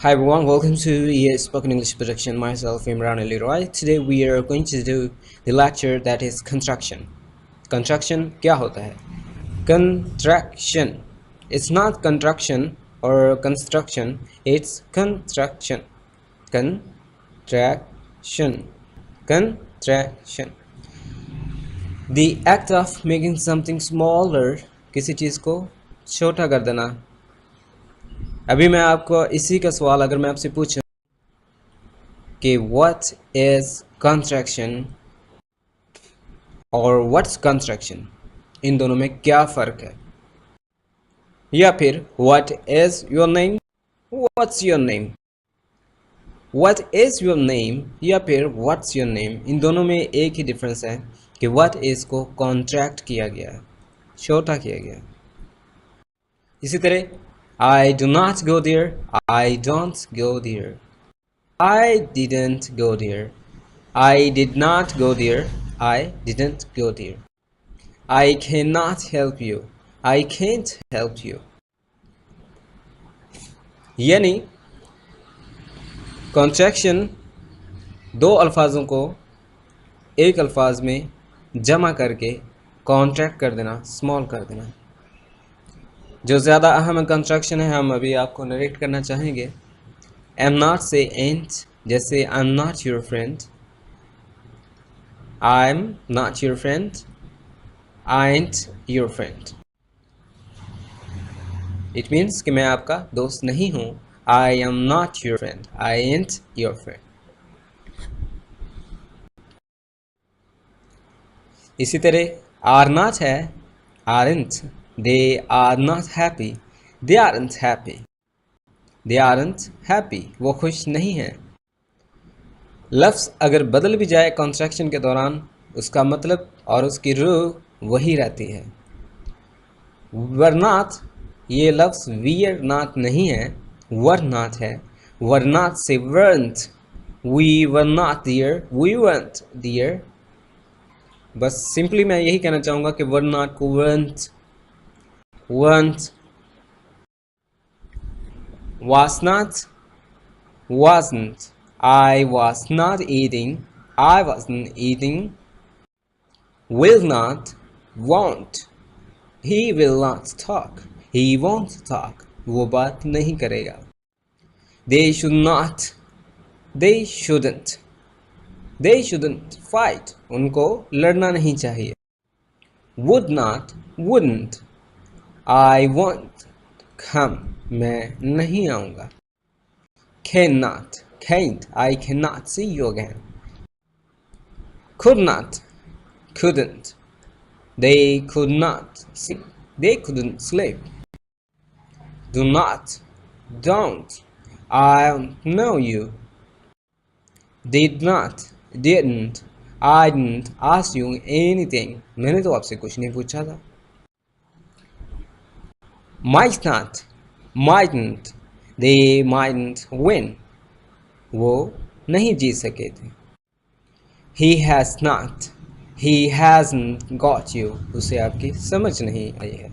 Hi everyone, welcome to ES Spoken English Production. Myself Imran Ali Roy. Today we are going to do the lecture that is construction. Construction क्या होता है? Contraction. It's not construction or construction. It's construction. Contraction. Contraction. The act of making something smaller. किसी चीज़ को छोटा कर देना. अभी मैं आपको इसी का सवाल अगर मैं आपसे पूछूं कि what is construction और what's construction, इन दोनों में क्या फ़र्क है, या फिर what is your name, what's your name, what is your name या फिर what's your name, इन दोनों में एक ही डिफरेंस है कि what is को कॉन्ट्रैक्ट किया गया है, छोटा किया गया है. इसी तरह I do not go there, I don't go there, I didn't go there, I did not go there, I didn't go there. I cannot help you, I can't help you. यानी कॉन्ट्रैक्शन दो अल्फाजों को एक अल्फाज में जमा करके contract कर देना, स्मॉल कर देना. जो ज़्यादा अहम कॉन्ट्रैक्शन है हम अभी आपको नरेट करना चाहेंगे. am not से ain't, जैसे I'm not your friend, I'm not your friend, ain't your friend. It means कि मैं आपका दोस्त नहीं हूँ. I am not your friend, I ain't your friend. इसी तरह are not है, aren't, they are not happy, they aren't happy, they aren't happy, वो खुश नहीं हैं. लफ्ज़ अगर बदल भी जाए कॉन्ट्रैक्शन के दौरान, उसका मतलब और उसकी रूह वही रहती है. were not, ये लफ्ज़ we're not नहीं है, were not है. were not से weren't, we were not there, we weren't there. बस सिंपली मैं यही कहना चाहूँगा कि were not को weren't, was not, wasn't, I was not eating, I wasn't eating, will not, won't, he will not talk, he won't talk, वो बात नहीं करेगा. They should not, they shouldn't, they shouldn't fight, उनको लड़ना नहीं चाहिए. Would not, wouldn't, I won't come, मैं नहीं आऊँगा. Cannot, can't, I cannot see you again. Could not, couldn't, they could not sleep, they couldn't sleep. Do not, don't, I don't know you. Did not, didn't, I didn't ask you anything. मैंने तो आपसे कुछ नहीं पूछा था. Might not, mightn't, they mightn't win. वो नहीं जीत सके थे. He has not, he hasn't got you. उसे आपकी समझ नहीं आई है.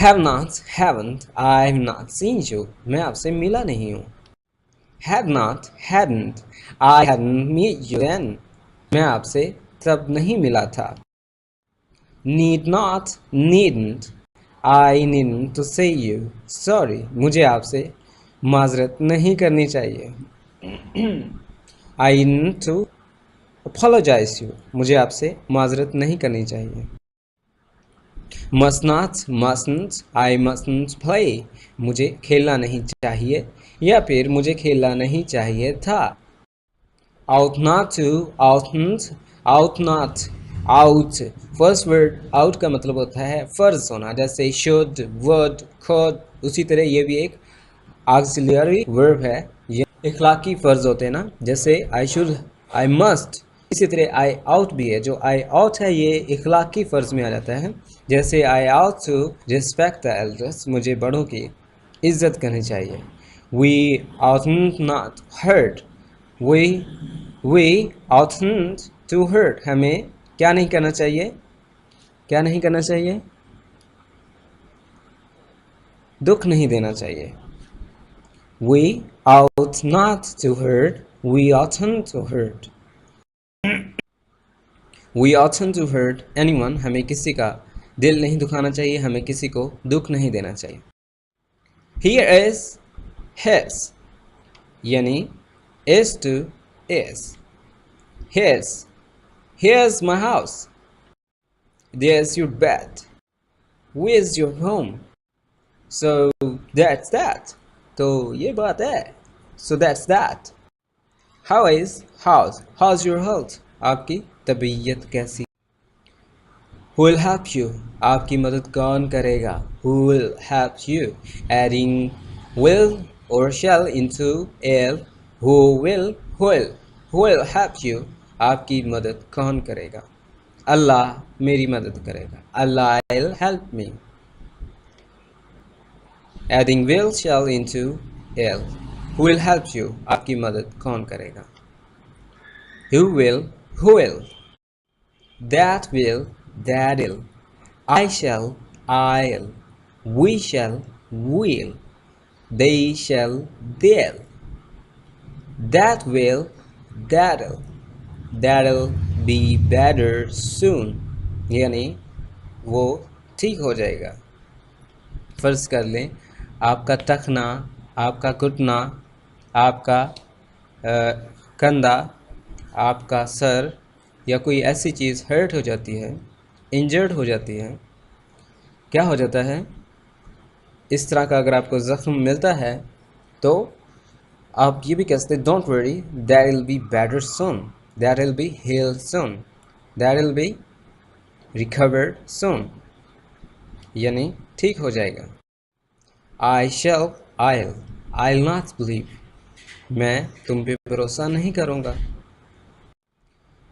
Have not, haven't, I have not seen you. मैं आपसे मिला नहीं हूँ. Had not, hadn't, I hadn't met you then. मैं आपसे तब नहीं मिला था. Need not, needn't, I needn't to say you sorry. मुझे आपसे माजरत नहीं करनी चाहिए. I need to apologize you. मुझे आपसे माजरत नहीं करनी चाहिए. Must not, mustn't, I mustn't play. मुझे खेलना नहीं चाहिए या फिर मुझे खेलना नहीं चाहिए था. Ought not to, oughtn't, ought not, out. First word out का मतलब होता है फ़र्ज होना, जैसे should, would, could. उसी तरह ये भी एक ऑक्सिलरी वर्ब है. ये इखलाकी फ़र्ज होते हैं ना, जैसे I should, I must. इसी तरह I ought भी है. जो I ought है ये इखलाकी फ़र्ज में आ जाता है, जैसे I ought to respect the elders. मुझे बड़ों की इज्जत करनी चाहिए. We oughtn't not hurt. We oughtn't to hurt. हमें क्या नहीं करना चाहिए, क्या नहीं करना चाहिए, दुख नहीं देना चाहिए. We ought not to hurt. We oughtn't to hurt. We oughtn't to hurt anyone. हमें किसी का दिल नहीं दुखाना चाहिए, हमें किसी को दुख नहीं देना चाहिए. Here is his, यानी is to is. His. Here's my house. There's your bed. Where's your home? So that's that. तो ये बात है. So that's that. How's your health? आपकी तबीयत कैसी? Who will help you? आपकी मदद कौन करेगा? Who will help you? Adding will or shall into l. Who will help you? आपकी मदद कौन करेगा? अल्लाह मेरी मदद करेगा. Allah will help me. Adding will shall into l. Who will help you? आपकी मदद कौन करेगा? Who will? That will, that'll. I shall, I'll. We shall, we'll. They shall, they'll. That will, that'll. That'll be better soon. यानी वो ठीक हो जाएगा. फ़र्ज कर लें आपका टखना, आपका घुटना, आपका कंधा, आपका सर या कोई ऐसी चीज़ हर्ट हो जाती है, इंजर्ड हो जाती है. क्या हो जाता है? इस तरह का अगर आपको ज़ख्म मिलता है तो आप ये भी कह सकते हैं don't worry, that will be better soon, that will be healed soon, that will be recovered soon, यानी ठीक हो जाएगा. आई शैल, I'll not believe. मैं तुम पे भरोसा नहीं करूँगा.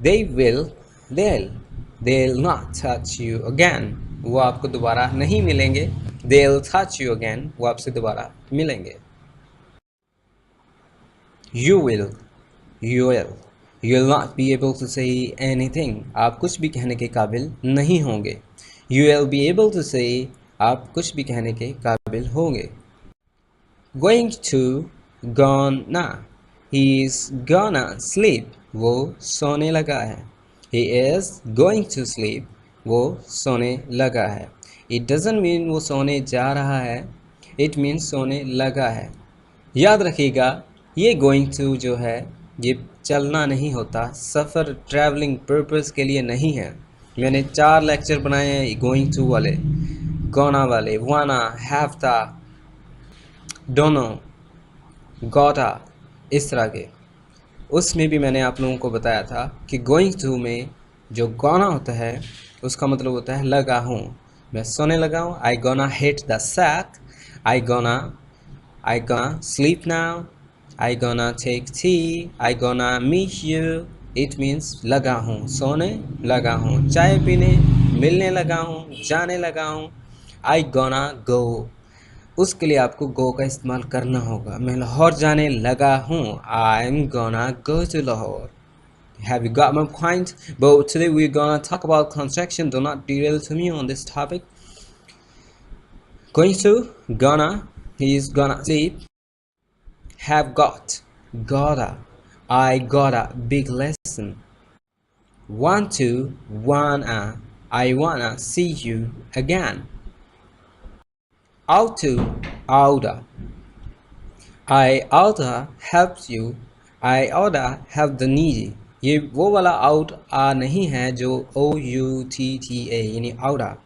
They will, they'll not touch you again. वो आपको दोबारा नहीं मिलेंगे. They'll touch you again. वो आपसे दोबारा मिलेंगे. You will not be able to say anything. आप कुछ भी कहने के काबिल नहीं होंगे. You will be able to say. आप कुछ भी कहने के काबिल होंगे. Going to, gonna. He is gonna sleep. वो सोने लगा है. He is going to sleep. वो सोने लगा है. It doesn't mean वो सोने जा रहा है. It means सोने लगा है. याद रखिएगा ये going to जो है ये चलना नहीं होता, सफ़र ट्रैवलिंग पर्पस के लिए नहीं है. मैंने 4 लेक्चर बनाए हैं going to वाले, gonna वाले, wanna, have था, dono, gotta, इस तरह के. उसमें भी मैंने आप लोगों को बताया था कि गोइंग टू में जो गॉना होता है उसका मतलब होता है लगा हूँ. मैं सोने लगा हूँ. I gonna hit the sack. I gonna sleep now. I gonna take tea. I gonna meet you. It means लगा हूँ, सोने लगा हूँ, चाय पीने, मिलने लगा हूँ, जाने लगा हूँ. I gonna go. उसके लिए आपको गो का इस्तेमाल करना होगा. मैं लाहौर जाने लगा हूँ. I am gonna go to Lahore. Have you got my point? But today we're gonna talk about construction. Do not derail to me on this topic. Going to, gonna, he is gonna sleep. Have got, gotta. I got a big lesson. Want to, wanna. I wanna see you again. Ought to, oughta. I oughta help you. I oughta help the needy. ये वो वाला out आ नहीं है जो OUTTA यानी oughta.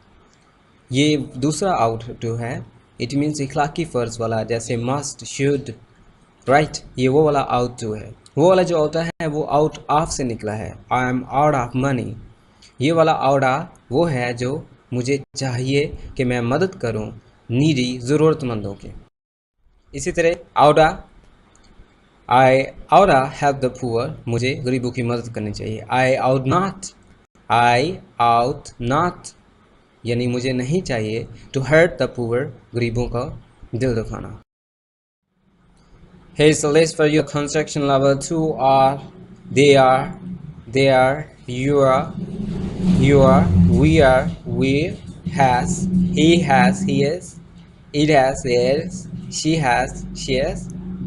ये दूसरा out जो है इट मीन्स इखलाकी फ़र्ज वाला, जैसे मस्ट, शुड, राइट. ये वो वाला आउट जो है. वो वाला जो होता है वो आउट ऑफ से निकला है. I am out of money. ये वाला आउटा वो है जो मुझे चाहिए कि मैं मदद करूं नीडी, ज़रूरतमंदों की. इसी तरह outta, I outta help the poor. मुझे गरीबों की मदद करनी चाहिए. आई आउट नॉट यानी मुझे नहीं चाहिए टू हर्ट द पुअर, गरीबों का दिल दुखाना. Here's a list for your construction level 2 are, they are, you are, we are, we, has, he is, it has, she has,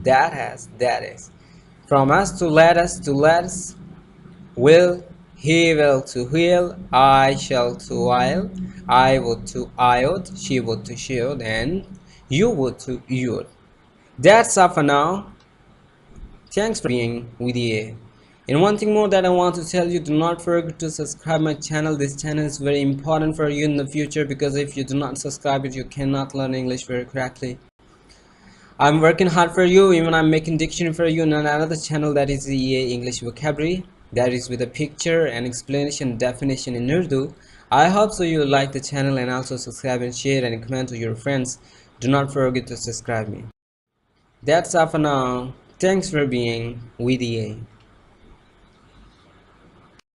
that has, that is. From us to let us to let's. Will, he will to will, I shall to will, I would to I would, she would to she would, and you would to you would. That's all for now. Thanks for being with you. And one thing more that I want to tell you, do not forget to subscribe my channel. This channel is very important for you in the future, because if you do not subscribe it, you cannot learn English very correctly. I'm working hard for you. Even I'm making dictionary for you on another channel, that is the English vocabulary, that is with a picture and explanation definition in Urdu. I hope so you like the channel, and also subscribe and share and comment to your friends. Do not forget to subscribe me. That's all for now. Thanks for being with EA.